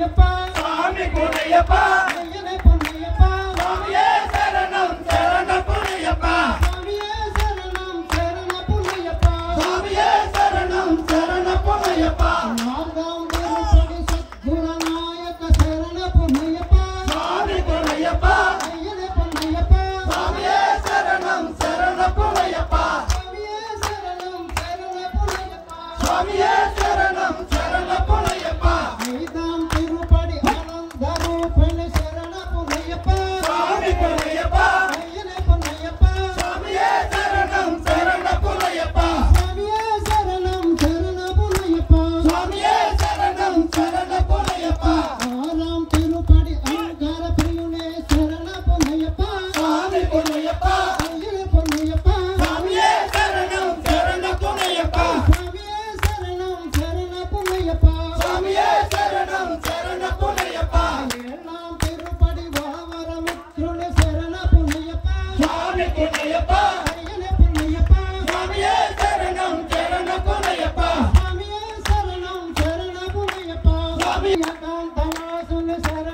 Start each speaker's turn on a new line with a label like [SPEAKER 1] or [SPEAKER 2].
[SPEAKER 1] பொன்னையப்பா
[SPEAKER 2] சாமி பொன்னையப்பா
[SPEAKER 1] ஐயனே பொன்னையப்பா
[SPEAKER 2] சாமியே சரணம் சரண பொன்னையப்பா
[SPEAKER 1] சாமியே சரணம் சரண பொன்னையப்பா
[SPEAKER 2] சாமியே சரணம் சரண பொன்னையப்பா
[SPEAKER 1] நான்காம் திருப்படி சத்குருநாயக சரண பொன்னையப்பா
[SPEAKER 2] சாமி பொன்னையப்பா
[SPEAKER 1] ஐயனே பொன்னையப்பா
[SPEAKER 2] சாமியே சரணம் சரண பொன்னையப்பா
[SPEAKER 1] சாமியே சரணம் சரண பொன்னையப்பா
[SPEAKER 2] சாமியே சரணம் சரண பொன்னையப்பா
[SPEAKER 1] ஐந்தாம் திருப்படி ஆனந்த ரூபணி சரண பொன்னையப்பா
[SPEAKER 2] சாமி பொன்னையப்பா
[SPEAKER 1] ஐயனே பொன்னையப்பா
[SPEAKER 2] சாமியே சரணம் சரண பொன்னையப்பா
[SPEAKER 1] சாமியே சரணம் சரண பொன்னையப்பா
[SPEAKER 2] சாமியே சரணம் சரண பொன்னையப்பா
[SPEAKER 1] ஆறாம் திருப்படி அலங்கார பிரியுனே சரண பொன்னையப்பா
[SPEAKER 2] சாமி பொன்னையப்பா
[SPEAKER 1] ஐயனே பொன்னையப்பா
[SPEAKER 2] சாமியே சரணம் சரண பொன்னையப்பா
[SPEAKER 1] சாமியே சரணம் சரண பொன்னையப்பா
[SPEAKER 2] சாமியே சரணம் சரண பொன்னையப்பா
[SPEAKER 1] ஏழாம் திருப்படி வாவரமுற்றுனே சரண பொன்னையப்பா
[SPEAKER 2] சாமி பொன்னையப்பா
[SPEAKER 1] ஐயனே பொன்னையப்பா
[SPEAKER 2] சாமியே சரணம் சரண பொன்னையப்பா
[SPEAKER 1] சாமியே சரணம் சரண பொன்னையப்பா
[SPEAKER 2] சாமி
[SPEAKER 1] ஏகாந்தவாசுனே சரண